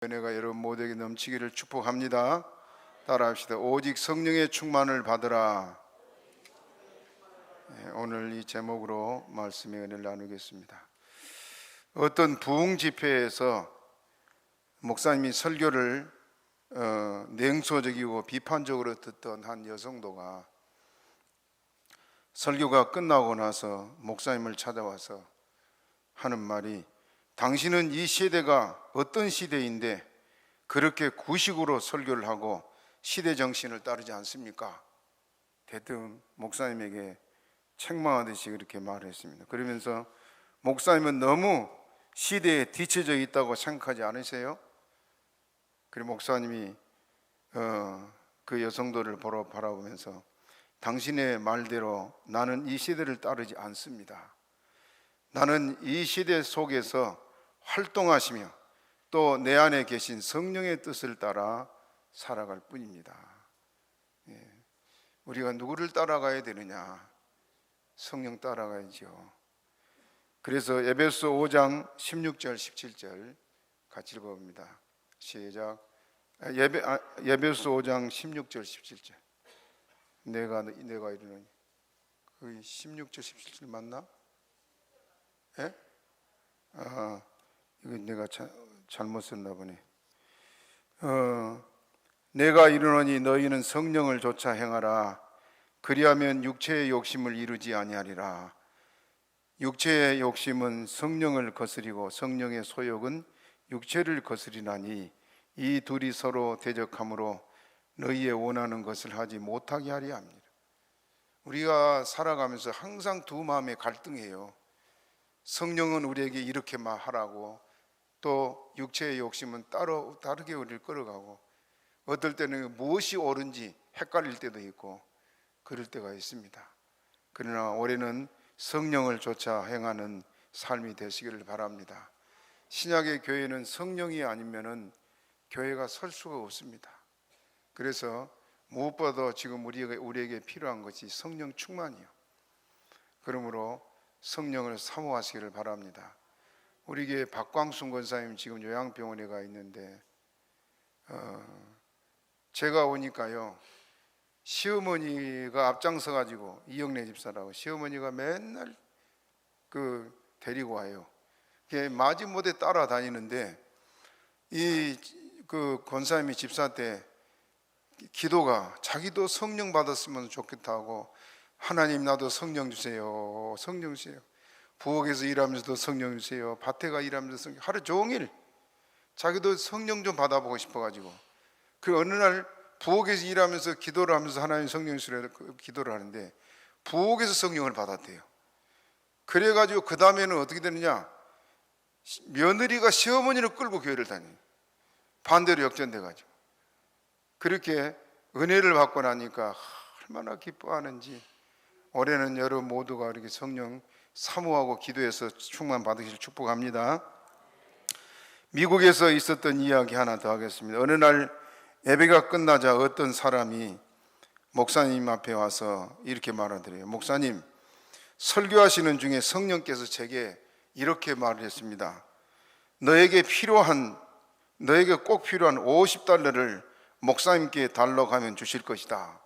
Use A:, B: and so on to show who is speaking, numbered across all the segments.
A: 은혜가 여러분 모두에게 넘치기를 축복합니다. 따라합시다. 오직 성령의 충만을 받으라. 오늘 이 제목으로 말씀의 은혜를 나누겠습니다. 어떤 부흥 집회에서 목사님이 설교를 냉소적이고 비판적으로 듣던 한 여성도가 설교가 끝나고 나서 목사님을 찾아와서 하는 말이, 당신은 이 시대가 어떤 시대인데 그렇게 구식으로 설교를 하고 시대 정신을 따르지 않습니까? 대뜸 목사님에게 책망하듯이 그렇게 말했습니다. 그러면서 목사님은 너무 시대에 뒤처져 있다고 생각하지 않으세요? 그리고 목사님이 그 여성도를 바라보면서, 당신의 말대로 나는 이 시대를 따르지 않습니다. 나는 이 시대 속에서 활동하시며 또 내 안에 계신 성령의 뜻을 따라 살아갈 뿐입니다. 우리가 누구를 따라가야 되느냐? 성령 따라가야죠. 그래서 에베소 5장 16절 17절 같이 읽어봅니다. 시작. 에베소 5장 16절 17절. 내가 이르노니, 그 16절 17절 맞나? 예? 이거 내가 잘못 썼나 보네. 내가 이르노니 너희는 성령을 조차 행하라. 그리하면 육체의 욕심을 이루지 아니하리라. 육체의 욕심은 성령을 거스리고 성령의 소욕은 육체를 거스리나니 이 둘이 서로 대적하므로 너희의 원하는 것을 하지 못하게 하려 합니다. 우리가 살아가면서 항상 두 마음에 갈등해요. 성령은 우리에게 이렇게 하라고, 또 육체의 욕심은 다르게 우리를 끌어가고, 어떨 때는 무엇이 옳은지 헷갈릴 때도 있고 그럴 때가 있습니다. 그러나 올해는 성령을 쫓아 행하는 삶이 되시기를 바랍니다. 신약의 교회는 성령이 아니면은 교회가 설 수가 없습니다. 그래서 무엇보다도 지금 우리에게 필요한 것이 성령 충만이요. 그러므로 성령을 사모하시기를 바랍니다. 우리 교회 박광순 권사님 지금 요양병원에 가 있는데 제가 오니까요, 시어머니가 앞장서 가지고, 이영래 집사라고 시어머니가 맨날 데리고 와요. 마지못해 따라다니는데 그 권사님이 집사 때 기도가, 자기도 성령 받았으면 좋겠다고, 하나님 나도 성령 주세요, 성령 주세요. 부엌에서 일하면서도 성령 주세요, 밭에 가 일하면서 성령, 하루 종일 자기도 성령 좀 받아보고 싶어가지고, 그 어느 날 부엌에서 일하면서 기도를 하면서 하나님 성령 주시라고 기도를 하는데 부엌에서 성령을 받았대요. 그래가지고 그 다음에는 어떻게 되느냐, 며느리가 시어머니를 끌고 교회를 다녀요. 반대로 역전돼가지고. 그렇게 은혜를 받고 나니까 얼마나 기뻐하는지. 올해는 여러분 모두가 이렇게 성령 사모하고 기도해서 충만 받으실 축복합니다. 미국에서 있었던 이야기 하나 더 하겠습니다. 어느 날 예배가 끝나자 어떤 사람이 목사님 앞에 와서 이렇게 말하더래요. 목사님, 설교하시는 중에 성령께서 제게 이렇게 말을 했습니다. 너에게 꼭 필요한 $50를 목사님께 달라고 하면 주실 것이다.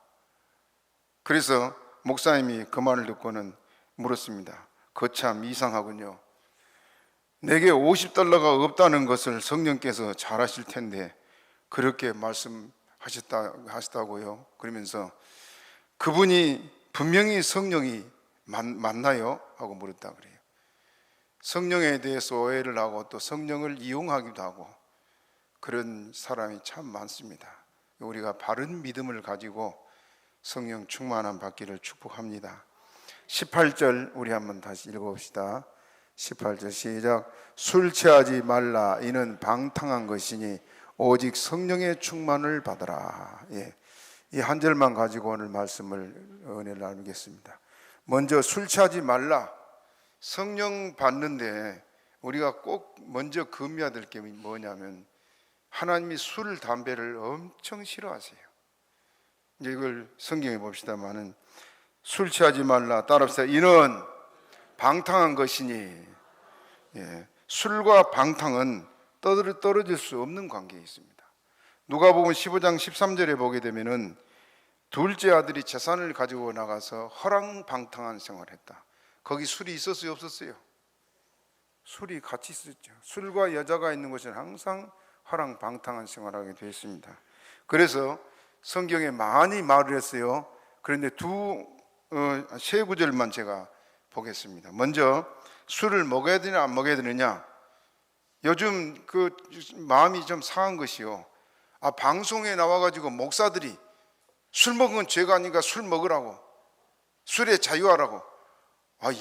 A: 그래서 목사님이 그 말을 듣고는 물었습니다. 거참 이상하군요. 내게 $50가 없다는 것을 성령께서 잘 아실 텐데 그렇게 말씀하셨다고요? 그러면서 그분이 분명히 성령이 맞나요? 하고 물었다 그래요. 성령에 대해서 오해를 하고 또 성령을 이용하기도 하고 그런 사람이 참 많습니다. 우리가 바른 믿음을 가지고 성령 충만함 받기를 축복합니다. 18절 우리 한번 다시 읽어봅시다. 18절 시작. 술 취하지 말라. 이는 방탕한 것이니 오직 성령의 충만을 받으라. 이 한 절만 가지고 오늘 은혜를 나누겠습니다. 먼저 술 취하지 말라. 성령 받는데 우리가 꼭 먼저 금해야 될 게 뭐냐면, 하나님이 술, 담배를 엄청 싫어하세요. 이제 이걸 성경에 봅시다만은, 술 취하지 말라. 따라합시다. 이는 방탕한 것이니. 술과 방탕은 떨어질 수 없는 관계에 있습니다. 누가복음 15장 13절에 보게 되면은 둘째 아들이 재산을 가지고 나가서 허랑방탕한 생활을 했다. 거기 술이 있었어요, 없었어요? 술이 같이 있었죠. 술과 여자가 있는 곳은 항상 허랑방탕한 생활을 하게 되어 있습니다. 그래서 성경에 많이 말을 했어요. 그런데 세 구절만 제가 보겠습니다. 먼저 술을 먹어야 되냐 안 먹어야 되느냐. 요즘 그 마음이 좀 상한 것이요. 방송에 나와가지고 목사들이 술 먹은 죄가 아니니까 술 먹으라고, 술에 자유하라고.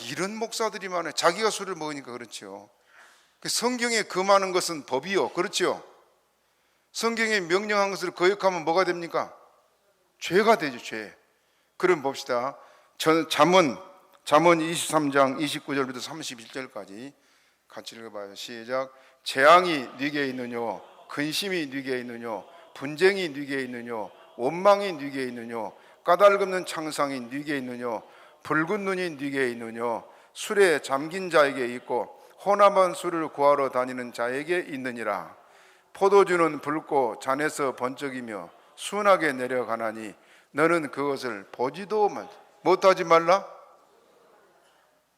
A: 이런 목사들이 많아요. 자기가 술을 먹으니까 그렇죠. 성경에 금하는 것은 법이요, 그렇죠. 성경에 명령한 것을 거역하면 뭐가 됩니까? 죄가 되죠, 죄. 그럼 봅시다. 잠언 23장 29절부터 31절까지 같이 읽어봐요. 시작. 재앙이 네게 있느뇨, 근심이 네게 있느뇨, 분쟁이 네게 있느뇨, 원망이 네게 있느뇨, 까닭없는 창상이 네게 있느뇨, 붉은 눈이 네게 있느뇨, 술에 잠긴 자에게 있고 혼합한 술을 구하러 다니는 자에게 있느니라. 포도주는 붉고 잔에서 번쩍이며 순하게 내려가나니 너는 그것을 보지도 못하지 말라.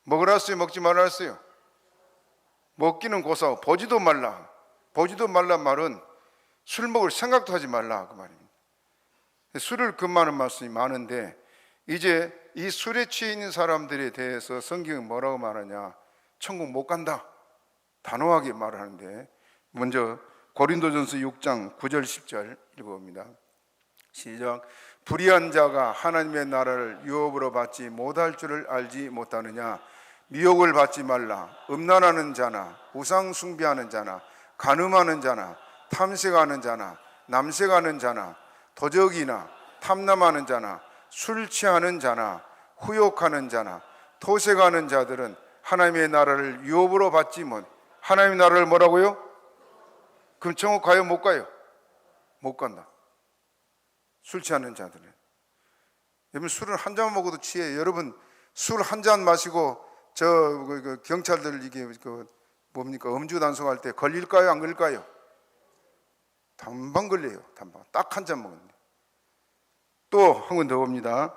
A: 먹으라 했어요, 먹지 말라 했어요? 먹기는 고사하고 보지도 말라. 보지도 말란 말은 술 먹을 생각도 하지 말라, 그 말입니다. 술을 금하는 말씀이 많은데, 이제 이 술에 취해 있는 사람들에 대해서 성경은 뭐라고 말하냐? 천국 못 간다, 단호하게 말을 하는데, 먼저 고린도전서 6장 9절 10절 읽어봅니다. 시작. 불의한 자가 하나님의 나라를 유업으로 받지 못할 줄을 알지 못하느냐? 미혹을 받지 말라. 음란하는 자나 우상 숭배하는 자나 간음하는 자나 탐색하는 자나 남색하는 자나 도적이나 탐남하는 자나 술 취하는 자나 후욕하는 자나 토색하는 자들은 하나님의 나라를 유업으로 받지 못. 하나님의 나라를 뭐라고요? 그럼 천국 가요, 못 가요? 못 간다. 술 취하는 자들은. 여러분, 술을 한 잔 먹어도 취해요. 여러분, 술 한 잔 마시고 경찰들 이게 뭡니까? 음주 단속할 때 걸릴까요, 안 걸릴까요? 단방 걸려요. 단방. 딱 한 잔 먹는데. 또 한 번 더 봅니다.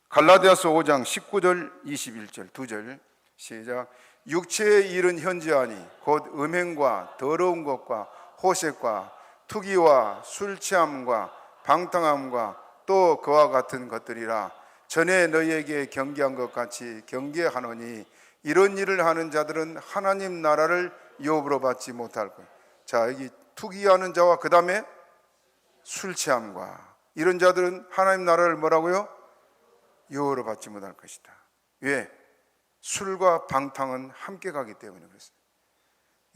A: 갈라디아서 5장 19절 21절 2절 시작. 육체의 일은 현저하니 곧 음행과 더러운 것과 호색과 투기와 술 취함과 방탕함과 또 그와 같은 것들이라. 전에 너희에게 경계한 것 같이 경계하노니 이런 일을 하는 자들은 하나님 나라를 유업으로 받지 못할 거예요. 자, 여기 투기하는 자와 그 다음에 술 취함과 이런 자들은 하나님 나라를 뭐라고요? 유업으로 받지 못할 것이다. 왜? 술과 방탕은 함께 가기 때문에 그렇습니다.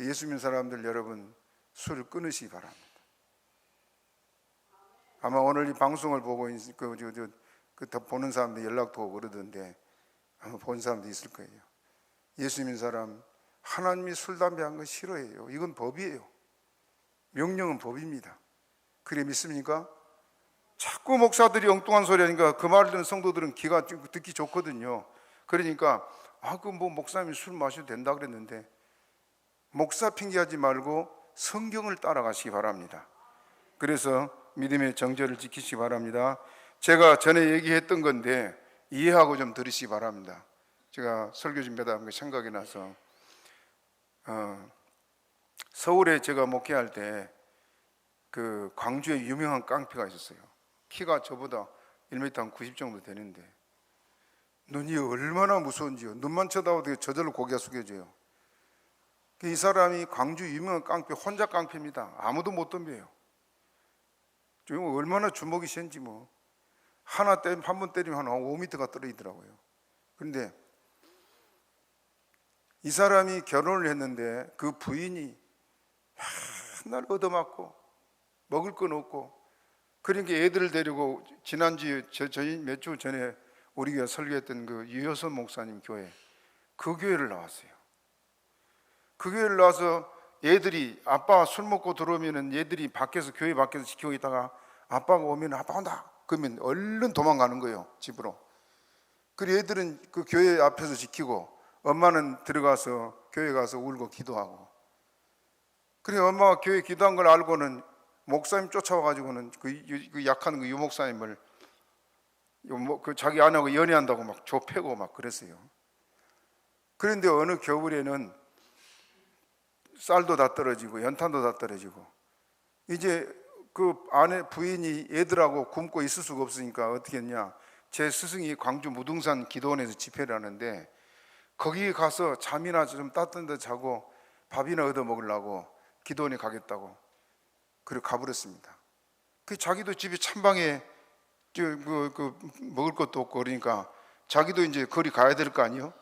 A: 예수 믿는 사람들 여러분, 술을 끊으시기 바랍니다. 아마 오늘 이 방송을 보고 보는 사람들 연락도 오고 그러던데 아마 본 사람도 있을 거예요. 예수 믿는 사람 하나님이 술, 담배 한 건 싫어해요. 이건 법이에요. 명령은 법입니다. 그래 믿습니까? 자꾸 목사들이 엉뚱한 소리 하니까 그 말을 듣는 성도들은 귀가 듣기 좋거든요. 그러니까 목사님이 술 마셔도 된다 그랬는데, 목사 핑계하지 말고 성경을 따라가시기 바랍니다. 그래서 믿음의 정절을 지키시기 바랍니다. 제가 전에 얘기했던 건데 이해하고 좀 들으시기 바랍니다. 제가 설교 준비하다 보니까 생각이 나서 서울에 제가 목회할 때 그 광주에 유명한 깡패가 있었어요. 키가 저보다 1m 한 90 정도 되는데 눈이 얼마나 무서운지요. 눈만 쳐다봐도 저절로 고개가 숙여져요. 이 사람이 광주 유명한 깡패, 혼자 깡패입니다. 아무도 못 덤벼요. 얼마나 주먹이 센지 뭐. 한 번 때리면 한 5m가 떨어지더라고요. 그런데 이 사람이 결혼을 했는데 그 부인이 맨날 얻어맞고 먹을 건 없고, 그러니까 애들을 데리고 지난주에 저희 몇 주 전에 우리 교회 설교했던 그 유효선 목사님 교회, 그 교회를 나왔어요. 그 교회를 나와서 애들이 아빠 술 먹고 들어오면은 얘들이 교회 밖에서 지키고 있다가 아빠가 오면 아빠 온다 그러면 얼른 도망가는 거예요, 집으로. 그리고 애들은 그 교회 앞에서 지키고 엄마는 들어가서 교회 가서 울고 기도하고. 그래 엄마가 교회 기도한 걸 알고는 목사님 쫓아와가지고는 그 약한 그 유목사님을 그 자기 아내하고 연애한다고 막 좁혀고 막 그랬어요. 그런데 어느 겨울에는 쌀도 다 떨어지고 연탄도 다 떨어지고 이제 그 아내 부인이 애들하고 굶고 있을 수가 없으니까 어떻게 했냐, 제 스승이 광주 무등산 기도원에서 집회를 하는데 거기 가서 잠이나 좀 따뜻한 데 자고 밥이나 얻어 먹으려고 기도원에 가겠다고 그리고 가버렸습니다. 그 자기도 집에 찬방에 먹을 것도 없고 그러니까 자기도 이제 거리 가야 될 거 아니에요.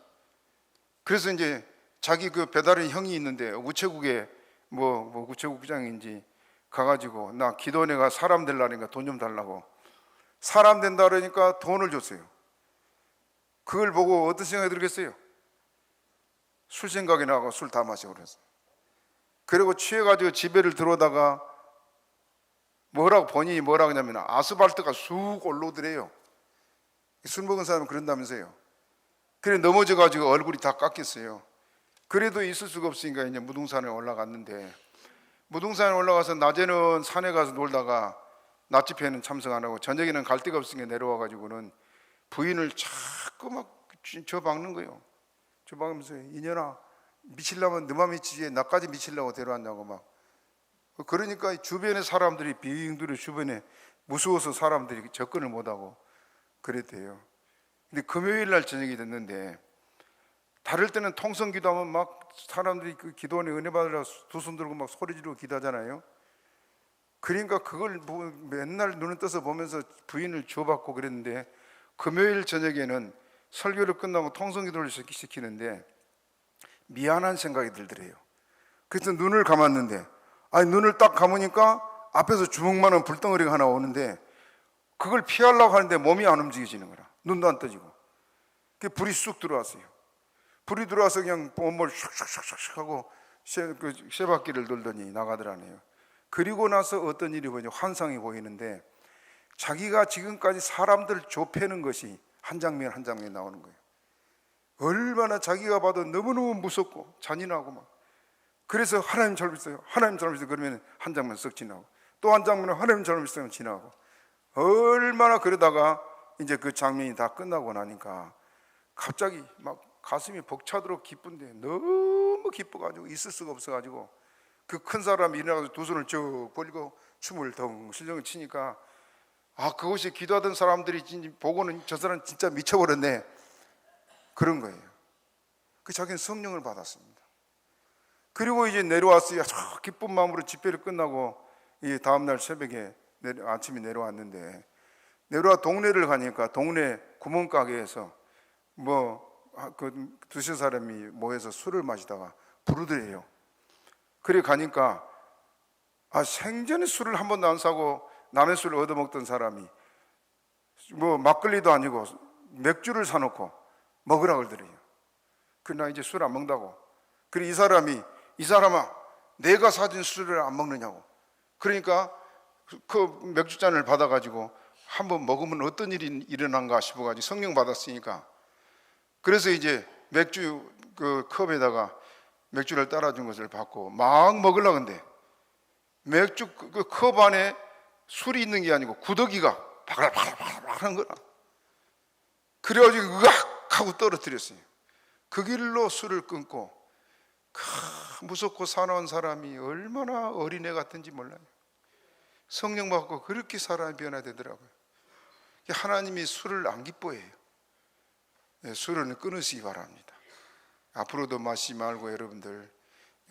A: 그래서 이제 자기 그 배달의 형이 있는데 우체국에 뭐 우체국장인지 가가지고 나 기도원에 가 사람 되려니까 돈 좀 달라고, 사람 된다 그러니까 돈을 줬어요. 그걸 보고 어떤 생각이 들겠어요? 술 생각이 나고 술 다 마시고 그랬어요. 그리고 취해가지고 집에를 들어오다가 뭐라고 본인이 뭐라고 하냐면 아스팔트가 쑥 올라오더래요. 술 먹은 사람은 그런다면서요. 그래 넘어져가지고 얼굴이 다 깎였어요. 그래도 있을 수가 없으니까 이제 무등산에 올라갔는데, 무등산에 올라가서 낮에는 산에 가서 놀다가 낮 집회는 참석 안 하고 저녁에는 갈 데가 없으니까 내려와가지고는 부인을 자꾸 막 줘박는 거예요. 줘박으면서 이년아 미치려면 너만 미치지 나까지 미치려고 데려왔냐고 막. 그러니까 주변의 사람들이 빙두리 주변에 무서워서 사람들이 접근을 못하고 그랬대요. 근데 금요일 날 저녁이 됐는데 다를 때는 통성 기도하면 막 사람들이 그 기도원에 은혜 받으러 두 손 들고 막 소리 지르고 기도하잖아요. 그러니까 그걸 맨날 눈을 떠서 보면서 부인을 줘받고 그랬는데 금요일 저녁에는 설교를 끝나고 통성 기도를 시키는데 미안한 생각이 들더래요. 그래서 눈을 감았는데 눈을 딱 감으니까 앞에서 주먹만한 불덩어리가 하나 오는데 그걸 피하려고 하는데 몸이 안 움직여지는 거라. 눈도 안 떠지고. 그 불이 쑥 들어왔어요. 불이 들어와서 그냥 몸을 슉슉슉슉 하고 세 바퀴를 돌더니 나가더라네요. 그리고 나서 어떤 일이 보이냐, 환상이 보이는데 자기가 지금까지 사람들 좁혀는 것이 한 장면 한 장면 나오는 거예요. 얼마나 자기가 봐도 너무너무 무섭고 잔인하고 막. 그래서 하나님 잘 믿어요, 하나님 잘 믿어요 그러면 한 장면 쓱 지나고 또 한 장면은 하나님 잘 믿어요 지나고, 얼마나 그러다가 이제 그 장면이 다 끝나고 나니까 갑자기 막 가슴이 벅차도록 기쁜데 너무 기뻐가지고 있을 수가 없어가지고 그 큰 사람이 일어나서 두 손을 쭉 벌리고 춤을 덩 실정을 치니까 그곳에 기도하던 사람들이 보고는 저 사람 진짜 미쳐버렸네 그런 거예요. 그 자기는 성령을 받았습니다. 그리고 이제 내려왔어요. 기쁜 마음으로 집회를 끝나고 다음날 새벽에 아침에 내려왔는데 내려와 동네를 가니까 동네 구멍가게에서 그 두세 사람이 모여서 술을 마시다가 부르더래요. 그래 가니까 생전에 술을 한 번도 안 사고 남의 술을 얻어먹던 사람이 막걸리도 아니고 맥주를 사놓고 먹으라 그러더래요. 그래 나 이제 술 안 먹는다고. 그래 이 사람아 내가 사준 술을 안 먹느냐고. 그러니까 그 맥주잔을 받아가지고 한번 먹으면 어떤 일이 일어난가 싶어가지고 성령 받았으니까 그래서 이제 맥주 그 컵에다가 맥주를 따라준 것을 받고 막 먹으려고 하는데 맥주 그 컵 안에 술이 있는 게 아니고 구더기가 바글바글 하는 거라. 그래가지고 으악 하고 떨어뜨렸어요. 그 길로 술을 끊고 무섭고 사나운 사람이 얼마나 어린애 같은지 몰라요. 성령 받고 그렇게 사람이 변화되더라고요. 하나님이 술을 안 기뻐해요. 술은 끊으시기 바랍니다. 앞으로도 마시지 말고 여러분들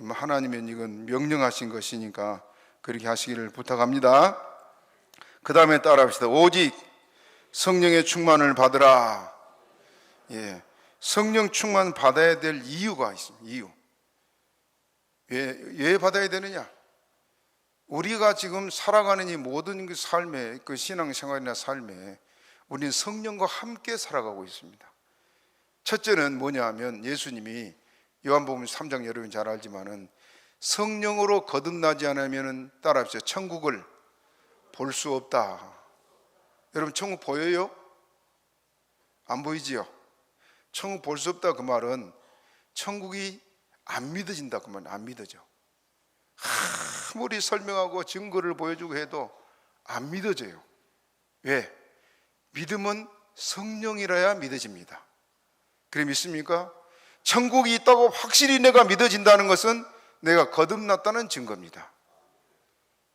A: 하나님은 이건 명령하신 것이니까 그렇게 하시기를 부탁합니다. 그 다음에 따라합시다. 오직 성령의 충만을 받으라. 성령 충만 받아야 될 이유가 있습니다. 이유. 왜 받아야 되느냐? 우리가 지금 살아가는 이 모든 그 삶의 그 신앙생활이나 삶에 우리는 성령과 함께 살아가고 있습니다. 첫째는 뭐냐 하면 예수님이 요한복음 3장 여러분 잘 알지만은 성령으로 거듭나지 않으면 따라합시다. 천국을 볼 수 없다. 여러분 천국 보여요? 안 보이지요? 천국 볼 수 없다 그 말은 천국이 안 믿어진다 그 말은 안 믿어져. 아무리 설명하고 증거를 보여주고 해도 안 믿어져요. 왜? 믿음은 성령이라야 믿어집니다. 그래 믿습니까? 천국이 있다고 확실히 내가 믿어진다는 것은 내가 거듭났다는 증거입니다.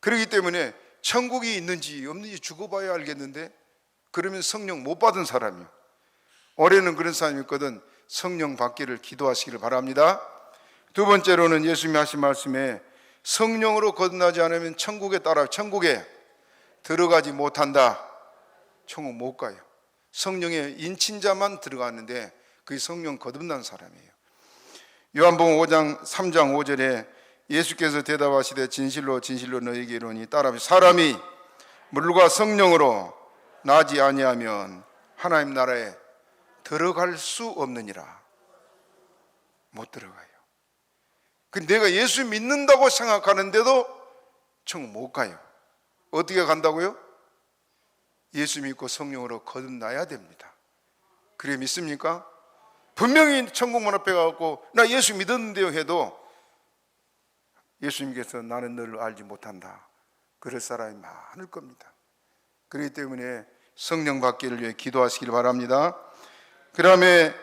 A: 그렇기 때문에 천국이 있는지 없는지 죽어봐야 알겠는데, 그러면 성령 못 받은 사람이요. 올해는 그런 사람이 있거든. 성령 받기를 기도하시기를 바랍니다. 두 번째로는 예수님이 하신 말씀에 성령으로 거듭나지 않으면 천국에 들어가지 못한다. 천국 못 가요. 성령의 인친자만 들어가는데 그게 성령 거듭난 사람이에요. 요한복음 5장 3장 5절에 예수께서 대답하시되 진실로 진실로 너희에게 이르노니 따라하시되 사람이 물과 성령으로 나지 아니하면 하나님 나라에 들어갈 수 없느니라. 못 들어가요. 내가 예수 믿는다고 생각하는데도 천국 못 가요. 어떻게 간다고요? 예수 믿고 성령으로 거듭나야 됩니다. 그래 믿습니까? 분명히 천국문 앞에 가고 나 예수 믿었는데요 해도 예수님께서 나는 너를 알지 못한다, 그럴 사람이 많을 겁니다. 그렇기 때문에 성령 받기를 위해 기도하시길 바랍니다. 그 다음에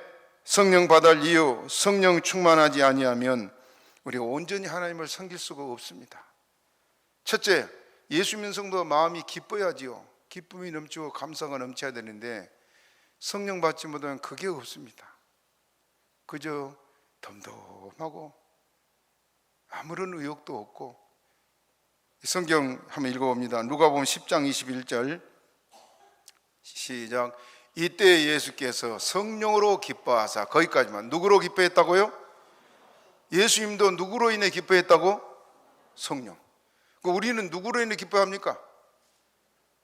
A: 성령 받을 이유, 성령 충만하지 아니하면 우리가 온전히 하나님을 섬길 수가 없습니다. 첫째, 예수 믿는 성도가 마음이 기뻐야지요. 기쁨이 넘치고 감사가 넘쳐야 되는데 성령 받지 못하면 그게 없습니다. 그저 덤덤하고 아무런 의욕도 없고. 성경 한번 읽어봅니다. 누가복음 10장 21절 시작. 이때 예수께서 성령으로 기뻐하사, 거기까지만. 누구로 기뻐했다고요? 예수님도 누구로 인해 기뻐했다고? 성령. 우리는 누구로 인해 기뻐합니까?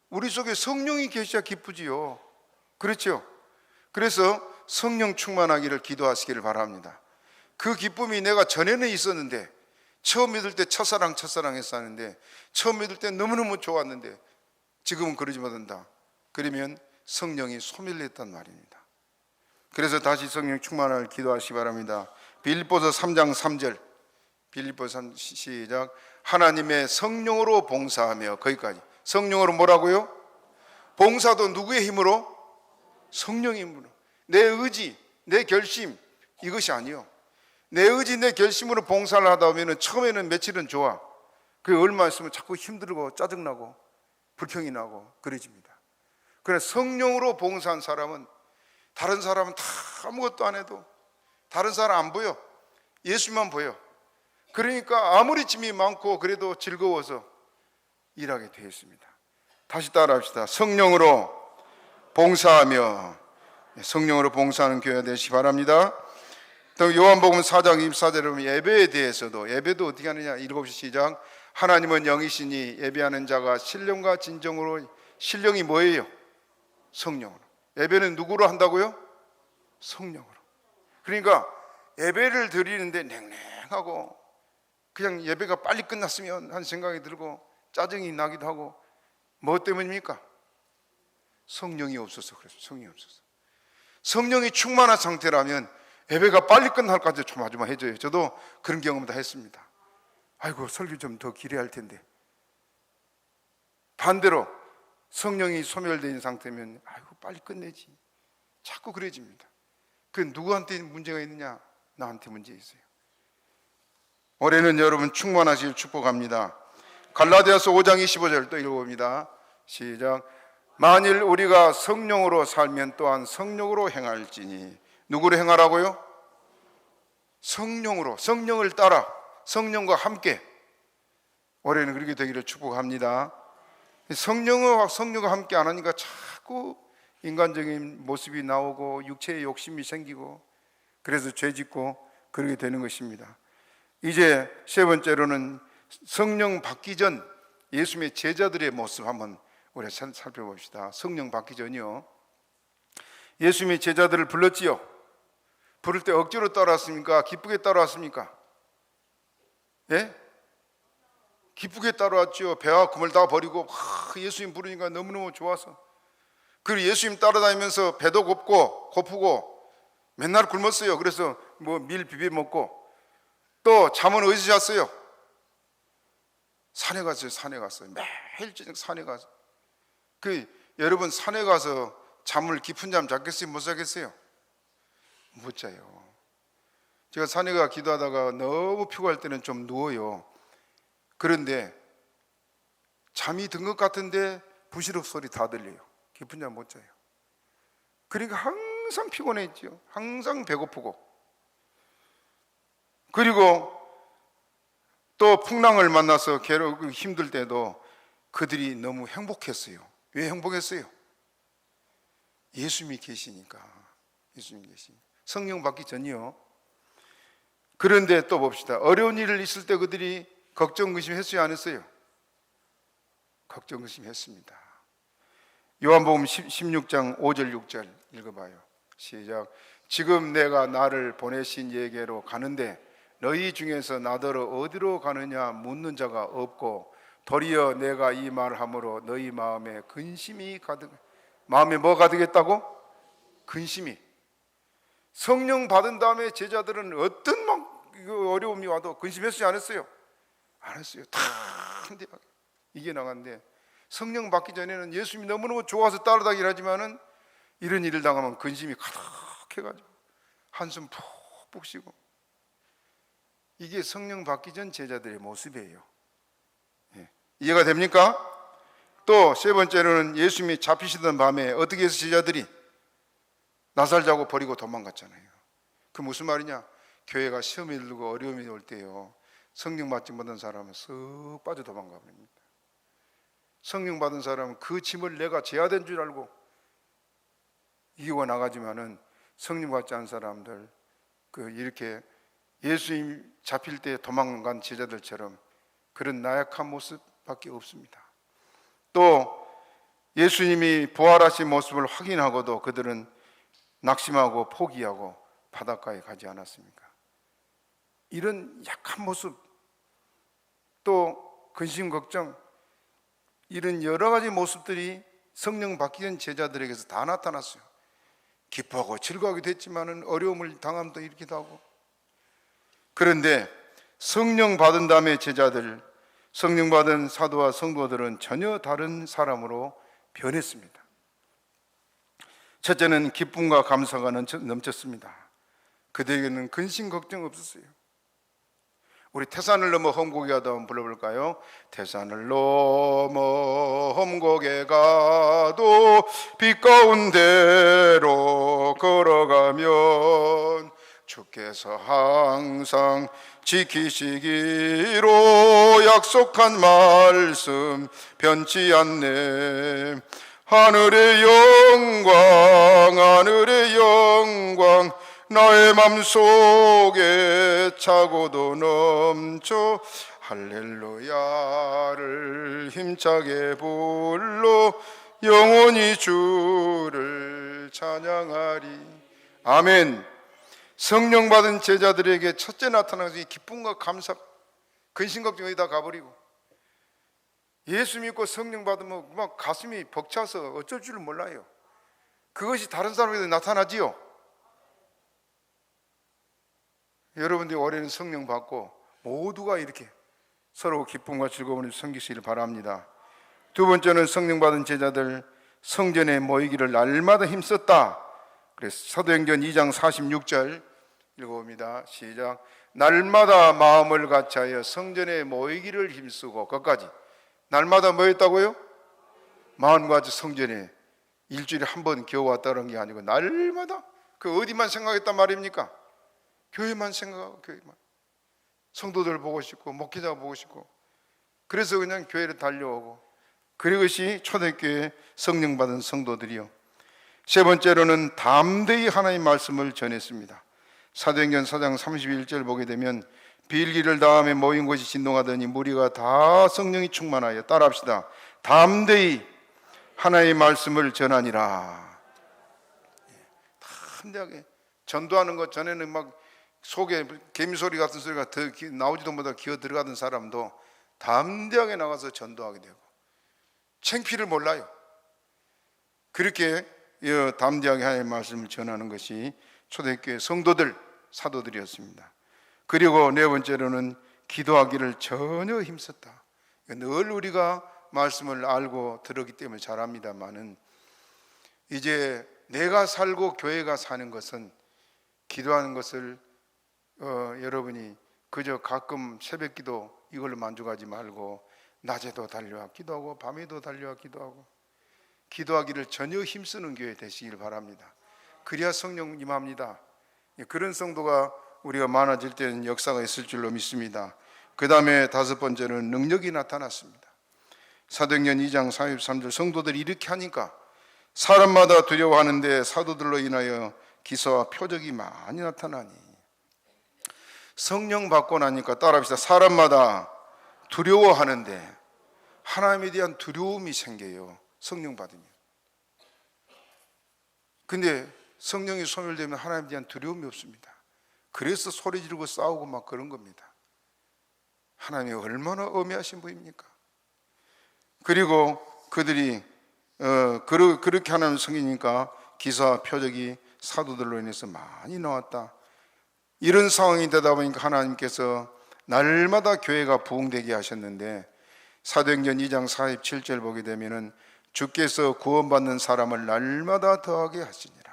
A: 우리 속에 성령이 계셔야 기쁘지요. 그렇죠? 그래서 성령 충만하기를 기도하시기를 바랍니다. 그 기쁨이 내가 전에는 있었는데, 처음 믿을 때 첫사랑 했었는데, 처음 믿을 때 너무너무 좋았는데 지금은 그러지 못한다. 그러면 성령이 소멸했단 말입니다. 그래서 다시 성령 충만을 기도하시기 바랍니다. 빌립보서 3장 3절 빌립보서 3 시작. 하나님의 성령으로 봉사하며, 거기까지. 성령으로 뭐라고요? 봉사도 누구의 힘으로? 성령의 힘으로. 내 의지, 내 결심, 이것이 아니요. 내 의지, 내 결심으로 봉사를 하다 보면 처음에는 며칠은 좋아. 그게 얼마 있으면 자꾸 힘들고 짜증나고 불평이 나고 그래집니다. 그래서 성령으로 봉사한 사람은, 다른 사람은 다 아무것도 안 해도, 다른 사람 안 보여. 예수만 보여. 그러니까 아무리 짐이 많고 그래도 즐거워서 일하게 되어 있습니다. 다시 따라합시다. 성령으로 봉사하며. 성령으로 봉사하는 교회가 되시기 바랍니다. 또 요한복음 4장 24절에 보면 예배에 대해서도, 예배도 어떻게 하느냐. 7시 시작. 하나님은 영이시니 예배하는 자가 신령과 진정으로. 신령이 뭐예요? 성령으로. 예배는 누구로 한다고요? 성령으로. 그러니까 예배를 드리는데 냉랭하고 그냥 예배가 빨리 끝났으면 하는 생각이 들고 짜증이 나기도 하고, 뭐 때문입니까? 성령이 없어서 그렇습니다. 성령이 없어서. 성령이 충만한 상태라면 예배가 빨리 끝날까지 조마조마해져요. 저도 그런 경험 다 했습니다. 아이고, 설교 좀 더 길어야 할 텐데. 반대로 성령이 소멸된 상태면 아이고, 빨리 끝내지. 자꾸 그래집니다. 그 누구한테 문제가 있느냐? 나한테 문제 있어요. 올해는 여러분 충만하시길 축복합니다. 갈라디아서 5장 25절 또 읽어봅니다. 시작. 만일 우리가 성령으로 살면 또한 성령으로 행할지니. 누구로 행하라고요? 성령으로. 성령을 따라, 성령과 함께. 올해는 그렇게 되기를 축복합니다. 성령과 함께 안 하니까 자꾸 인간적인 모습이 나오고 육체의 욕심이 생기고, 그래서 죄 짓고 그렇게 되는 것입니다. 이제 세 번째로는 성령 받기 전 예수님의 제자들의 모습 한번 우리가 살펴봅시다. 성령 받기 전이요. 예수님의 제자들을 불렀지요. 부를 때 억지로 따라왔습니까? 기쁘게 따라왔습니까? 예? 기쁘게 따라왔죠. 배와 금을 다 버리고 예수님 부르니까 너무너무 좋아서. 그리고 예수님 따라다니면서 배도 고프고 맨날 굶었어요. 그래서 뭐 밀 비벼 먹고, 또 잠은 어디서 잤어요? 산에 갔어요. 산에 갔어요. 매일 저녁 산에 가서. 여러분 산에 가서 잠을 깊은 잠 잤겠어요? 못 자겠어요? 못 자요. 제가 산에 가 기도하다가 너무 피곤할 때는 좀 누워요. 그런데 잠이 든 것 같은데 부시럭 소리 다 들려요. 깊은 잠 못 자요. 그러니까 항상 피곤했죠. 항상 배고프고. 그리고 또 풍랑을 만나서 괴롭고 힘들 때도 그들이 너무 행복했어요. 왜 행복했어요? 예수님이 계시니까. 예수님이 계시니까. 성령 받기 전이요. 그런데 또 봅시다. 어려운 일을 있을 때 그들이 걱정 근심했어요, 안 했어요? 걱정 근심했습니다. 요한복음 16장 5절 6절 읽어봐요. 시작. 지금 내가 나를 보내신 이에게로 가는데 너희 중에서 나더러 어디로 가느냐 묻는 자가 없고 도리어 내가 이 말함으로 너희 마음에 근심이 가득. 마음에 뭐 가득했다고? 근심이. 성령 받은 다음에 제자들은 어떤 어려움이 와도 근심했어요, 안 했어요? 안 했어요. 담대하게 이겨나갔는데, 성령 받기 전에는 예수님이 너무너무 좋아서 따라다니긴 하지만은 이런 일을 당하면 근심이 가득해가지고 한숨 푹푹 쉬고. 이게 성령 받기 전 제자들의 모습이에요. 이해가 됩니까? 또 세 번째로는 예수님이 잡히시던 밤에 어떻게 해서 제자들이 나살 자고 버리고 도망갔잖아요. 그 무슨 말이냐? 교회가 시험이 들고 어려움이 올 때요, 성령 받지 못한 사람은 쓱 빠져 도망가 버립니다. 성령 받은 사람은 그 짐을 내가 져야 된 줄 알고 이기고 나가지만은, 성령 받지 않은 사람들 이렇게 예수님 잡힐 때 도망간 제자들처럼 그런 나약한 모습밖에 없습니다. 또 예수님이 부활하신 모습을 확인하고도 그들은 낙심하고 포기하고 바닷가에 가지 않았습니까? 이런 약한 모습, 또 근심 걱정, 이런 여러 가지 모습들이 성령 받기 전 제자들에게서 다 나타났어요. 기뻐하고 즐거워하기도 했지만은 어려움을 당함도 일으키기도 하고. 그런데 성령 받은 다음에 제자들, 성령 받은 사도와 성도들은 전혀 다른 사람으로 변했습니다. 첫째는 기쁨과 감사가 넘쳤습니다. 그들에게는 근심 걱정 없었어요. 우리 태산을 넘어 험곡에 가도 한번 불러볼까요? 태산을 넘어 험곡에 가도 빛 가운데로 걸어가면 주께서 항상 지키시기로 약속한 말씀 변치 않네. 하늘의 영광 나의 맘속에 차고도 넘쳐 할렐루야를 힘차게 불러 영원히 주를 찬양하리. 아멘. 성령 받은 제자들에게 첫째 나타나서 이 기쁨과 감사, 근심 걱정이 다 가버리고, 예수 믿고 성령 받으면 막 가슴이 벅차서 어쩔 줄 몰라요. 그것이 다른 사람에게 나타나지요. 여러분들이 올해는 성령 받고 모두가 이렇게 서로 기쁨과 즐거움을 섬기시길 바랍니다. 두 번째는 성령 받은 제자들 성전에 모이기를 날마다 힘썼다. 그래서 사도행전 2장 46절 읽어봅니다. 시작. 날마다 마음을 같이하여 성전에 모이기를 힘쓰고, 거기까지. 날마다 뭐 했다고요? 마음과 같이 성전에 일주일에 한 번 겨우 왔다는 게 아니고 날마다. 그 어디만 생각했단 말입니까? 교회만 생각하고, 교회만. 성도들 보고 싶고 목회자 보고 싶고, 그래서 그냥 교회를 달려오고, 그것이 초대교회 성령 받은 성도들이요. 세 번째로는 담대히 하나님의 말씀을 전했습니다. 사도행전 4장 31절 보게 되면 빌기를 다음에 모인 곳이 진동하더니 무리가 다 성령이 충만하여, 따라합시다. 담대히 하나님의 말씀을 전하니라. 담대하게 전도하는 것, 전에는 막 속에 개미 소리 같은 소리가 더 나오지도 못하고 기어 들어가던 사람도 담대하게 나가서 전도하게 되고, 창피를 몰라요. 그렇게 담대하게 하나님의 말씀을 전하는 것이 초대교회 성도들, 사도들이었습니다. 그리고 네 번째로는 기도하기를 전혀 힘썼다. 늘 우리가 말씀을 알고 들었기 때문에 잘합니다만은, 이제 내가 살고 교회가 사는 것은, 기도하는 것을 여러분이 그저 가끔 새벽 기도 이걸로 만족하지 말고 낮에도 달려와 기도하고 밤에도 달려와 기도하고, 기도하기를 전혀 힘쓰는 교회 되시길 바랍니다. 그래야 성령 임합니다. 그런 성도가 우리가 많아질 때는 역사가 있을 줄로 믿습니다. 그 다음에 다섯 번째는 능력이 나타났습니다. 사도행전 2장 43절, 성도들이 이렇게 하니까 사람마다 두려워하는데 사도들로 인하여 기사와 표적이 많이 나타나니. 성령 받고 나니까 따라합시다. 사람마다 두려워하는데, 하나님에 대한 두려움이 생겨요, 성령 받으면. 근데 성령이 소멸되면 하나님에 대한 두려움이 없습니다. 그래서 소리 지르고 싸우고 막 그런 겁니다. 하나님이 얼마나 엄해하신 분입니까? 그리고 그들이 그렇게 하나님 성이니까 기사와 표적이 사도들로 인해서 많이 나왔다. 이런 상황이 되다 보니까 하나님께서 날마다 교회가 부흥되게 하셨는데, 사도행전 2장 47절 보게 되면은 주께서 구원받는 사람을 날마다 더하게 하시니라.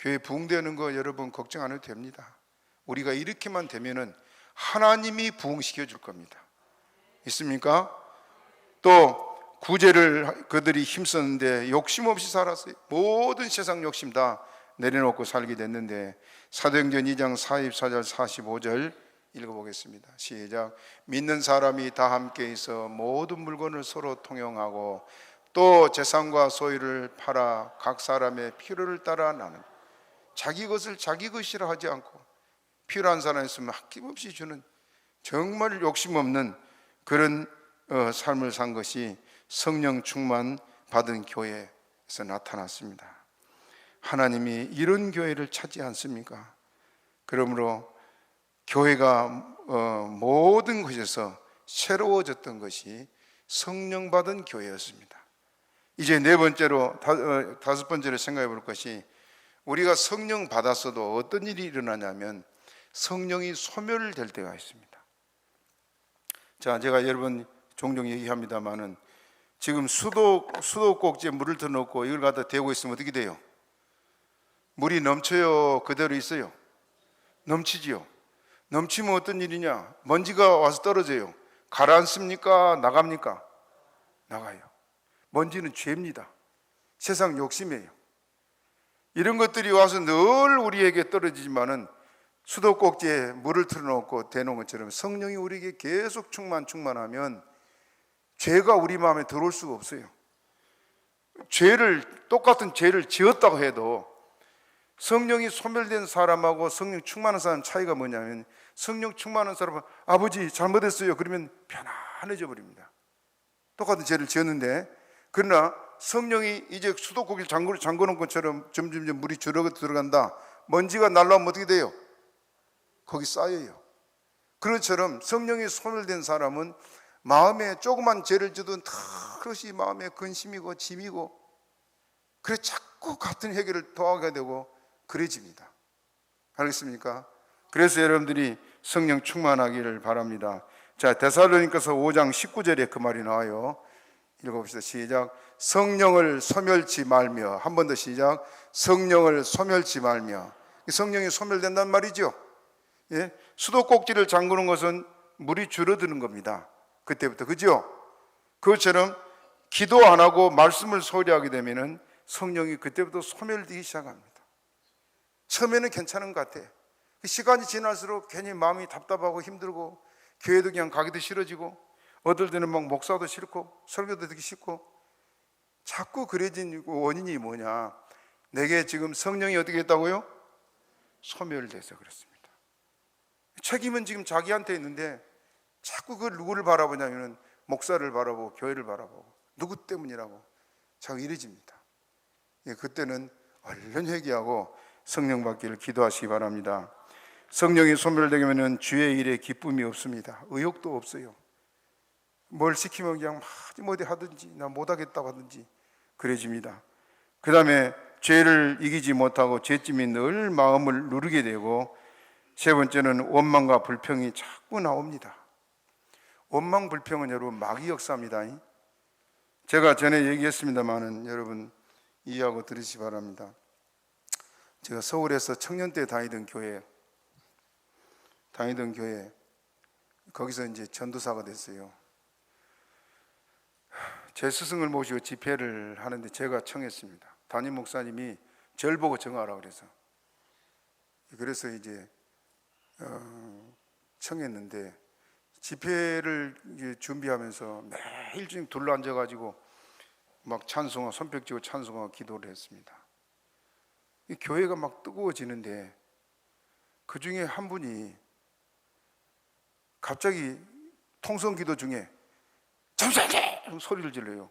A: 교회 부흥되는 거 여러분 걱정 안 해도 됩니다. 우리가 이렇게만 되면은 하나님이 부흥시켜 줄 겁니다. 있습니까? 또 구제를 그들이 힘썼는데 욕심 없이 살았어요. 모든 세상 욕심 다 내려놓고 살게 됐는데, 사도행전 2장 44절 45절 읽어보겠습니다. 시작. 믿는 사람이 다 함께 있어 모든 물건을 서로 통용하고 또 재산과 소유를 팔아 각 사람의 필요를 따라 나누. 자기 것을 자기 것이라 하지 않고 필요한 사람 있으면 아낌없이 주는, 정말 욕심 없는 그런 삶을 산 것이 성령 충만 받은 교회에서 나타났습니다. 하나님이 이런 교회를 찾지 않습니까? 그러므로 교회가 모든 것에서 새로워졌던 것이 성령 받은 교회였습니다. 이제 네 번째로, 다섯 번째로 생각해 볼 것이, 우리가 성령 받았어도 어떤 일이 일어나냐면 성령이 소멸될 때가 있습니다. 자, 제가 여러분 종종 얘기합니다만은, 지금 수도꼭지에 물을 더 넣고 이걸 갖다 대고 있으면 어떻게 돼요? 물이 넘쳐요? 그대로 있어요? 넘치지요? 넘치면 어떤 일이냐? 먼지가 와서 떨어져요. 가라앉습니까? 나갑니까? 나가요. 먼지는 죄입니다. 세상 욕심이에요. 이런 것들이 와서 늘 우리에게 떨어지지만은, 수도꼭지에 물을 틀어놓고 대놓은 것처럼 성령이 우리에게 계속 충만하면 죄가 우리 마음에 들어올 수가 없어요. 똑같은 죄를 지었다고 해도 성령이 소멸된 사람하고 성령 충만한 사람 차이가 뭐냐면, 성령 충만한 사람은 아버지 잘못했어요 그러면 편안해져 버립니다. 똑같은 죄를 지었는데, 그러나 성령이 이제 수도꼭지를 잠궈놓은 것처럼 점점 물이 들어간다. 먼지가 날라오면 어떻게 돼요? 거기 쌓여요. 그것처럼 성령이 소멸된 사람은 마음에 조그만 죄를 지어도 그것이 마음에 근심이고 짐이고, 그래 자꾸 같은 해결을 더하게 되고 그래집니다. 알겠습니까? 그래서 여러분들이 성령 충만하기를 바랍니다. 자, 데살로니가서 5장 19절에 그 말이 나와요. 읽어봅시다. 시작. 성령을 소멸치 말며. 한 번 더 시작. 성령을 소멸치 말며. 성령이 소멸된단 말이죠. 예? 수도꼭지를 잠그는 것은 물이 줄어드는 겁니다. 그때부터, 그죠? 그것처럼 기도 안 하고 말씀을 소홀히 하게 되면은 성령이 그때부터 소멸되기 시작합니다. 처음에는 괜찮은 것 같아. 시간이 지날수록 괜히 마음이 답답하고 힘들고, 교회도 그냥 가기도 싫어지고, 어떨 때는 막 목사도 싫고 설교도 듣기 싫고, 자꾸 그래진 원인이 뭐냐? 내게 지금 성령이 어떻게 했다고요? 소멸돼서 그렇습니다. 책임은 지금 자기한테 있는데 자꾸 그 누구를 바라보냐면 목사를 바라보고 교회를 바라보고 누구 때문이라고 자꾸 이래집니다. 그때는 얼른 회개하고 성령 받기를 기도하시기 바랍니다. 성령이 소멸되면 주의 일에 기쁨이 없습니다. 의욕도 없어요. 뭘 시키면 그냥 어디 하든지, 나 못하겠다고 하든지 그래집니다. 그 다음에 죄를 이기지 못하고 죄짐이 늘 마음을 누르게 되고, 세 번째는 원망과 불평이 자꾸 나옵니다. 원망 불평은 여러분 마귀 역사입니다. 제가 전에 얘기했습니다마는 여러분 이해하고 들으시기 바랍니다. 제가 서울에서 청년 때 다니던 교회 거기서 이제 전도사가 됐어요. 제 스승을 모시고 집회를 하는데 제가 청했습니다. 담임 목사님이 절 보고 정하라 그래서 이제 청했는데 집회를 이제 준비하면서 매일 중 둘러앉아가지고 막 찬송가 손뼉 쥐고 찬송가 기도를 했습니다. 이 교회가 막 뜨거워지는데 그 중에 한 분이 갑자기 통성 기도 중에 잠시만요 소리를 질러요.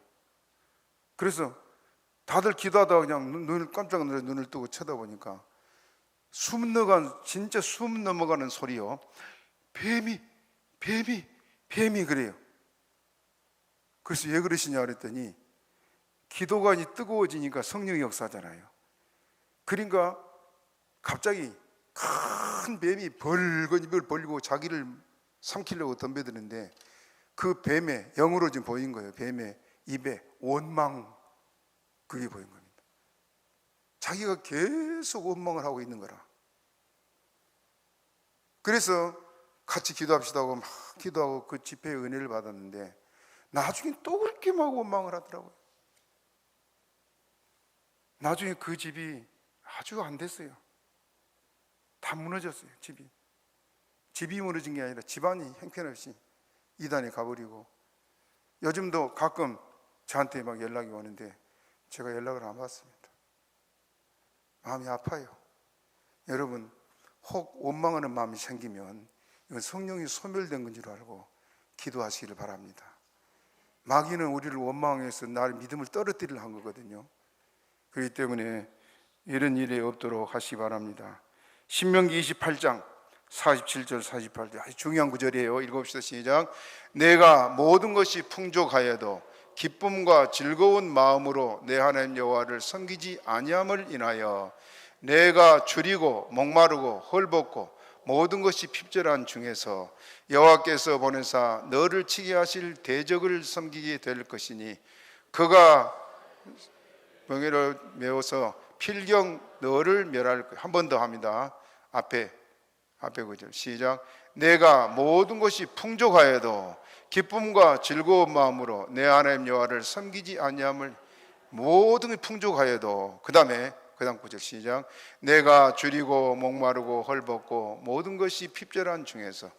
A: 그래서 다들 기도하다가 그냥 눈을 깜짝 놀라 눈을 뜨고 쳐다보니까 진짜 숨 넘어가는 소리요. 뱀이 그래요. 그래서 왜 그러시냐 그랬더니 기도가 뜨거워지니까 성령의 역사잖아요. 그러니까 갑자기 큰 뱀이 벌건 입을 벌리고 자기를 삼키려고 덤벼드는데 그 뱀의 영으로 지금 보인 거예요. 뱀의 입에 원망, 그게 보인 겁니다. 자기가 계속 원망을 하고 있는 거라. 그래서 같이 기도합시다고 막 기도하고 그 집회의 은혜를 받았는데 나중에 또 그렇게 막 원망을 하더라고요. 나중에 그 집이 아주 안 됐어요. 다 무너졌어요. 집이 무너진 게 아니라 집안이 형편없이 이단에 가버리고, 요즘도 가끔 저한테 막 연락이 오는데 제가 연락을 안 받습니다. 마음이 아파요. 여러분, 혹 원망하는 마음이 생기면 이건 성령이 소멸된 건 줄 알고 기도하시기를 바랍니다. 마귀는 우리를 원망해서 나를 믿음을 떨어뜨리려 한 거거든요. 그렇기 때문에 이런 일이 없도록 하시기 바랍니다. 신명기 28장 47절 48절 아주 중요한 구절이에요. 읽어봅시다. 시작. 내가 모든 것이 풍족하여도 기쁨과 즐거운 마음으로 내 하나님 여호와를 섬기지 아니함을 인하여 내가 줄이고 목마르고 헐벗고 모든 것이 핍절한 중에서 여호와께서 보내사 너를 치게 하실 대적을 섬기게 될 것이니 그가 명예를 메워서 필경 너를 멸할 것. 한 번 더 합니다. 앞에 구절 시작. 내가 모든 것이 풍족하여도 기쁨과 즐거운 마음으로 내 하나님 여호와를 섬기지 아니함을, 모든 게 풍족하여도 그 다음 구절 시작. 내가 줄이고 목마르고 헐벗고 모든 것이 핍절한 중에서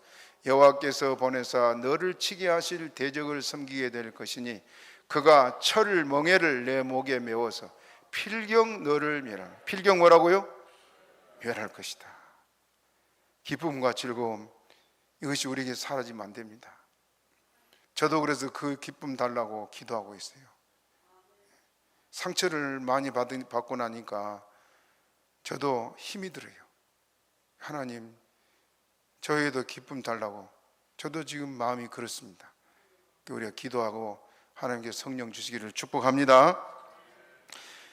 A: 여호와께서 보내사 너를 치게 하실 대적을 섬기게 될 것이니 그가 철 멍에를 내 목에 메워서 필경 너를 멸할. 필경 뭐라고요? 멸할 것이다. 기쁨과 즐거움, 이것이 우리에게 사라지면 안 됩니다. 저도 그래서 그 기쁨 달라고 기도하고 있어요. 상처를 많이 받고 나니까 저도 힘이 들어요. 하나님, 저에게도 기쁨 달라고. 저도 지금 마음이 그렇습니다. 우리가 기도하고 하나님께 성령 주시기를 축복합니다.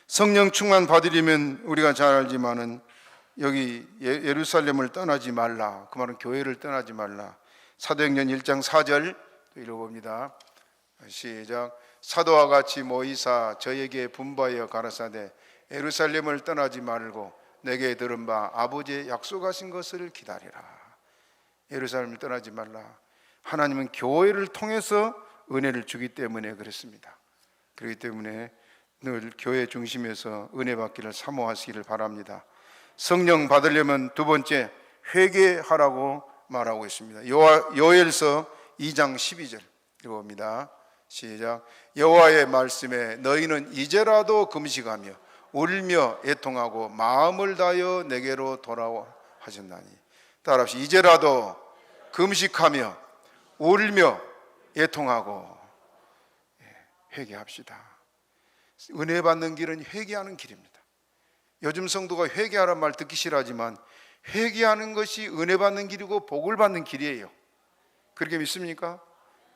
A: 성령 충만 받으려면 우리가 잘 알지만은 여기 예루살렘을 떠나지 말라. 그 말은 교회를 떠나지 말라. 사도행전 1장 4절 읽어봅니다. 시작. 사도와 같이 모이사 저에게 분부하여 가라사대 예루살렘을 떠나지 말고 내게 들은 바 아버지의 약속하신 것을 기다리라. 예루살렘을 떠나지 말라. 하나님은 교회를 통해서 은혜를 주기 때문에 그렇습니다. 그렇기 때문에 늘 교회 중심에서 은혜 받기를 사모하시기를 바랍니다. 성령 받으려면 두 번째 회개하라고 말하고 있습니다. 요엘서 2장 12절 읽어봅니다. 시작. 여호와의 말씀에 너희는 이제라도 금식하며 울며 애통하고 마음을 다하여 내게로 돌아와 하셨나니. 따라합시다. 이제라도 금식하며 울며 애통하고 회개합시다. 은혜 받는 길은 회개하는 길입니다. 요즘 성도가 회개하라는 말 듣기 싫어하지만 회개하는 것이 은혜 받는 길이고 복을 받는 길이에요. 그렇게 믿습니까?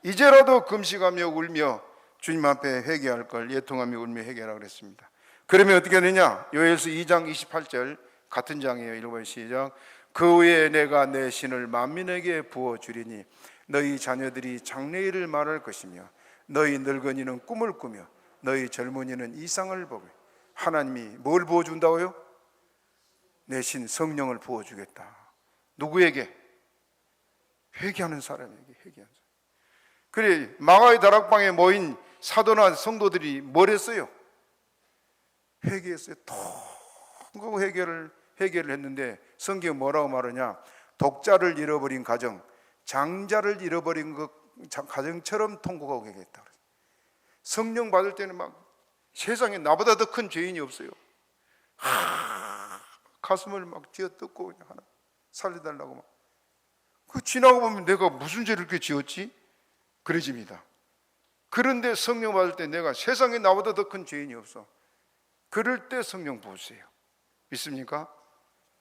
A: 이제라도 금식하며 울며 주님 앞에 회개할 걸 애통하며 울며 회개하라고 그랬습니다. 그러면 어떻게 되냐? 요엘서 2장 28절 같은 장이에요. 읽어봐요. 시작. 그 후에 내가 내 신을 만민에게 부어주리니 너희 자녀들이 장래일을 말할 것이며 너희 늙은이는 꿈을 꾸며 너희 젊은이는 이상을 보고. 하나님이 뭘 부어준다고요? 내 신 성령을 부어주겠다. 누구에게? 회개하는 사람에게. 회개하는 사람. 그래, 마가의 다락방에 모인 사도나 성도들이 뭘 했어요? 회개했어요. 통곡 회개를 했는데 성경이 뭐라고 말하냐? 독자를 잃어버린 가정, 장자를 잃어버린 그 가정처럼 통곡하고 회개했다. 성령 받을 때는 막 세상에 나보다 더 큰 죄인이 없어요. 가슴을 막 쥐어뜯고 그냥 하나 살려달라고 막. 그 지나고 보면 내가 무슨 죄를 그렇게 지었지? 그래집니다. 그런데 성령 받을 때 내가 세상에 나보다 더 큰 죄인이 없어. 그럴 때 성령 부으세요. 믿습니까?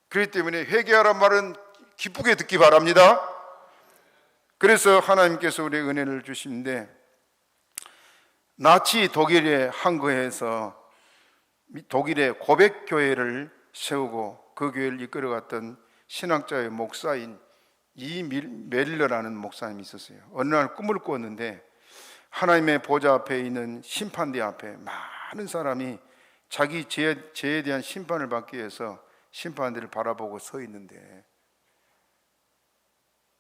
A: 그렇기 때문에 회개하란 말은 기쁘게 듣기 바랍니다. 그래서 하나님께서 우리의 은혜를 주시는데, 나치 독일에 항거해서 독일의 고백교회를 세우고 그 교회를 이끌어갔던 신학자의 목사인 이멜러라는 목사님이 있었어요. 어느 날 꿈을 꾸었는데 하나님의 보좌 앞에 있는 심판대 앞에 많은 사람이 자기 죄에 대한 심판을 받기 위해서 심판대를 바라보고 서 있는데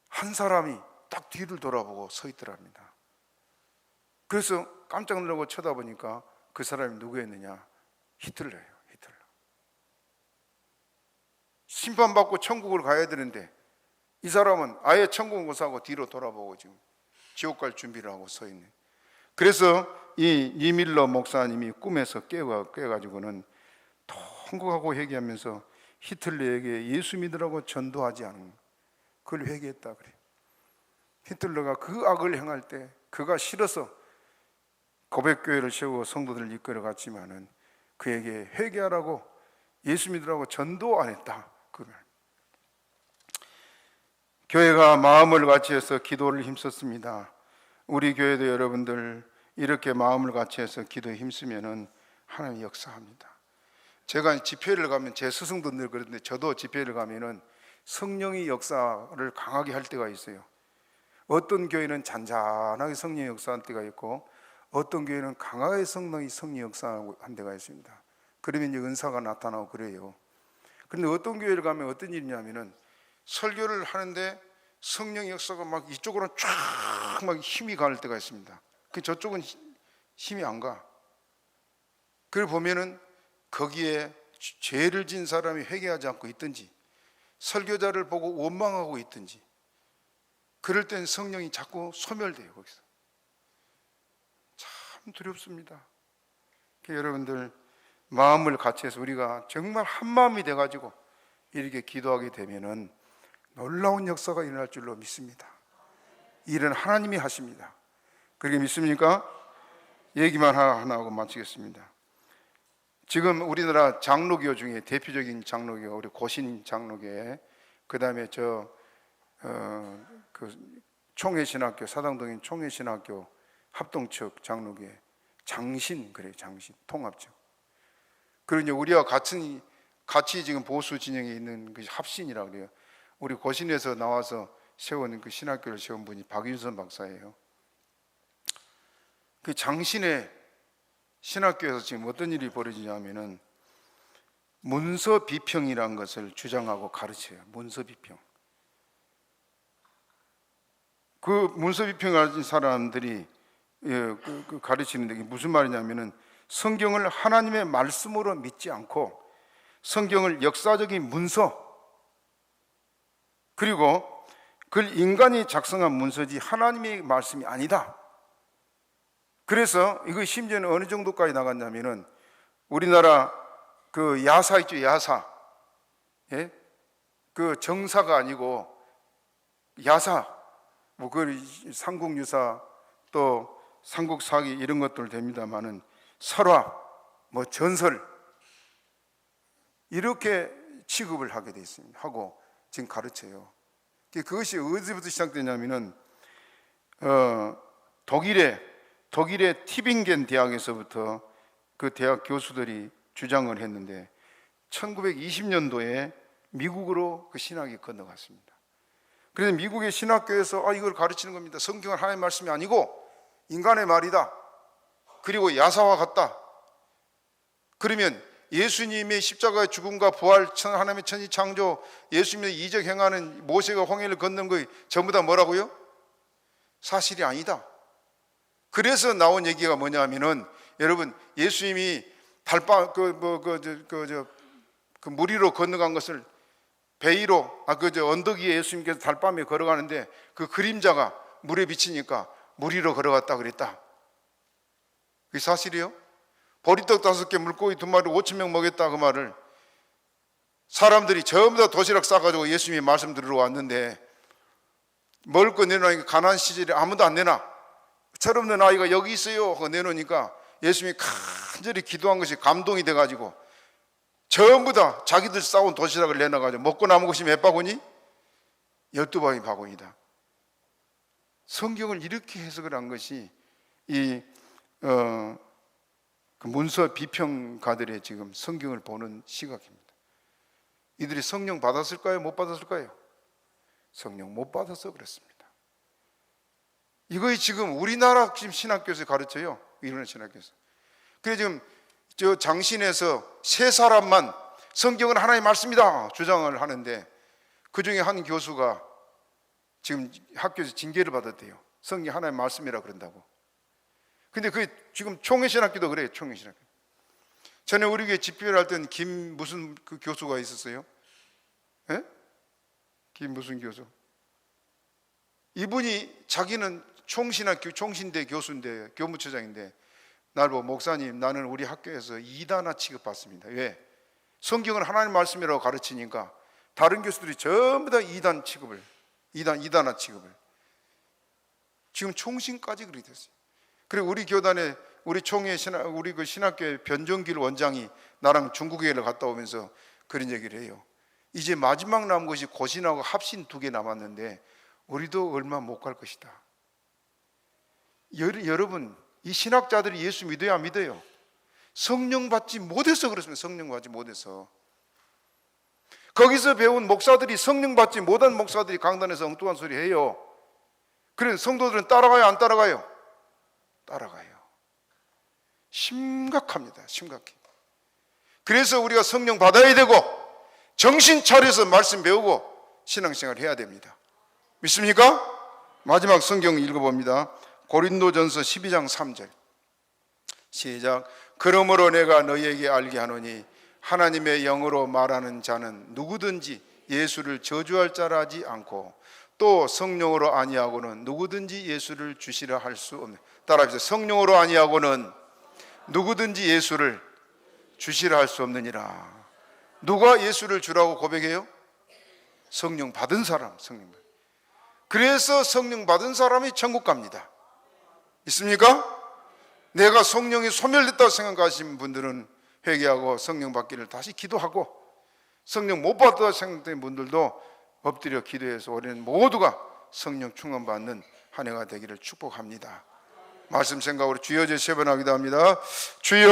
A: 한 사람이 딱 뒤를 돌아보고 서 있더랍니다. 그래서 깜짝 놀라고 쳐다보니까 그 사람이 누구였느냐? 히틀러예요. 히틀러. 심판받고 천국을 가야 되는데 이 사람은 아예 천국을 못 사고 뒤로 돌아보고 지금 지옥 갈 준비를 하고 서 있네. 그래서 이 이밀러 목사님이 꿈에서 깨가지고는 통곡하고 회개하면서 히틀러에게 예수 믿으라고 전도하지 않은 그걸 회개했다 그래. 히틀러가 그 악을 행할 때 그가 싫어서 고백교회를 세우고 성도들을 이끌어 갔지만은 그에게 회개하라고 예수 믿으라고 전도 안 했다. 그 말. 교회가 마음을 같이해서 기도를 힘썼습니다. 우리 교회도 여러분들 이렇게 마음을 같이해서 기도에 힘쓰면은 하나님 역사합니다. 제가 집회를 가면 제 스승도 늘 그러는데 저도 집회를 가면은 성령의 역사를 강하게 할 때가 있어요. 어떤 교회는 잔잔하게 성령의 역사한 때가 있고 어떤 교회는 강하게 성령의 역사한 데가 있습니다. 그러면 이제 은사가 나타나고 그래요. 그런데 어떤 교회를 가면 어떤 일이냐면은 설교를 하는데 성령의 역사가 막 이쪽으로 쫙 막 힘이 갈 때가 있습니다. 그 저쪽은 힘이 안 가. 그걸 보면은 거기에 죄를 진 사람이 회개하지 않고 있든지 설교자를 보고 원망하고 있든지 그럴 땐 성령이 자꾸 소멸돼요. 거기서 참 두렵습니다. 여러분들 마음을 같이 해서 우리가 정말 한 마음이 돼가지고 이렇게 기도하게 되면은 놀라운 역사가 일어날 줄로 믿습니다. 일은 하나님이 하십니다. 그렇게 믿습니까? 얘기만 하나 하고 마치겠습니다. 지금 우리나라 장로교 중에 대표적인 장로교가 우리 고신 장로교에 그 다음에 총회신학교 사당동인 총회신학교 합동측 장로교회 장신 그래요. 장신 통합적. 그리고 우리와 같이 지금 보수 진영에 있는 그 합신이라고 그래요. 우리 고신에서 나와서 세운 그 신학교를 세운 분이 박윤선 박사예요. 그 장신의 신학교에서 지금 어떤 일이 벌어지냐면은 문서 비평이라는 것을 주장하고 가르쳐요. 문서 비평. 그 문서 비평을 가르친 사람들이 가르치는데 무슨 말이냐면은 성경을 하나님의 말씀으로 믿지 않고 성경을 역사적인 문서 그리고 그걸 인간이 작성한 문서지 하나님의 말씀이 아니다. 그래서 이거 심지어는 어느 정도까지 나갔냐면은 우리나라 그 야사 있죠, 야사. 예? 그 정사가 아니고 야사. 뭐 그 삼국유사 또 삼국사기 이런 것들 됩니다만은 설화, 뭐 전설 이렇게 취급을 하게 돼 있습니다. 하고 지금 가르쳐요. 그것이 어디서부터 시작되냐면은 독일의 티빙겐 대학에서부터 그 대학 교수들이 주장을 했는데 1920년도에 미국으로 그 신학이 건너갔습니다. 그래서 미국의 신학교에서 이걸 가르치는 겁니다. 성경은 하나님의 말씀이 아니고 인간의 말이다. 그리고 야사와 같다. 그러면 예수님의 십자가의 죽음과 부활, 하나님의 천지 창조, 예수님의 이적 행하는 모세가 홍해를 건넌 거 전부 다 뭐라고요? 사실이 아니다. 그래서 나온 얘기가 뭐냐면은, 여러분, 예수님이 달밤 물 위로 건너간 것을 배 위로 언덕 위에 예수님께서 달밤에 걸어가는데 그 그림자가 물에 비치니까 물 위로 걸어갔다 그랬다. 그게 사실이요? 보리떡 5개, 물고기 2마리 5,000명 먹였다, 그 말을 사람들이 전부 다 도시락 싸가지고 예수님이 말씀 들으러 왔는데 먹을 거 내놓으니까 가나안 시절에 아무도 안 내놔. 철없는 아이가 여기 있어요 하고 내놓으니까 예수님이 간절히 기도한 것이 감동이 돼가지고 전부 다 자기들 싸온 도시락을 내놔가지고 먹고 남은 것이 몇 바구니? 12바구니 바구니다. 성경을 이렇게 해석을 한 것이 그 문서 비평가들의 지금 성경을 보는 시각입니다. 이들이 성령 받았을까요? 못 받았을까요? 성령 못 받아서 그렇습니다. 이거이 지금 우리나라 지금 신학교에서 가르쳐요. 이런 신학교에서. 그래 지금 저 장신에서 3사람만 성경은 하나님의 말씀이다 주장을 하는데 그 중에 한 교수가 지금 학교에서 징계를 받았대요. 성경 하나님의 말씀이라 그런다고. 근데 그 지금 총회신학교도 그래요. 총회신학교. 전에 우리 교회 집회를 할 때는 김 무슨 그 교수가 있었어요? 예? 김 무슨 교수? 이분이 자기는 총신학교 총신대 교수인데 교무처장인데 날 보고 목사님 나는 우리 학교에서 이단화 취급받습니다. 왜? 성경은 하나님 말씀이라고 가르치니까 다른 교수들이 전부 다 이단화 취급을 지금 총신까지 그렇게 됐어요. 그리고 우리 교단에 우리 총회 우리 그 신학교의 변정길 원장이 나랑 중국회를 갔다 오면서 그런 얘기를 해요. 이제 마지막 남은 것이 고신하고 합신 2개 남았는데 우리도 얼마 못 갈 것이다. 여러분 이 신학자들이 예수 믿어야 믿어요. 성령 받지 못해서 그렇습니다. 성령 받지 못해서. 거기서 배운 목사들이 성령 받지 못한 목사들이 강단에서 엉뚱한 소리 해요. 그런 성도들은 따라가요 안 따라가요? 따라가요. 심각합니다. 심각해. 그래서 우리가 성령 받아야 되고 정신 차려서 말씀 배우고 신앙생활 해야 됩니다. 믿습니까? 마지막 성경 읽어봅니다. 고린도전서 12장 3절 시작. 그러므로 내가 너희에게 알게 하노니 하나님의 영으로 말하는 자는 누구든지 예수를 저주할 자라지 않고 또 성령으로 아니하고는 누구든지 예수를 주시라 할 수 없네. 따라합시다. 성령으로 아니하고는 누구든지 예수를 주시라 할 수 없느니라. 누가 예수를 주라고 고백해요? 성령 받은 사람. 성령. 그래서 성령 받은 사람이 천국 갑니다. 있습니까? 내가 성령이 소멸됐다고 생각하시는 분들은 회개하고 성령 받기를 다시 기도하고, 성령 못 받았다고 생각되는 분들도 엎드려 기도해서 우리는 모두가 성령 충만 받는 한 해가 되기를 축복합니다. 말씀 생각으로 주여 제 3번 하기도 합니다. 주여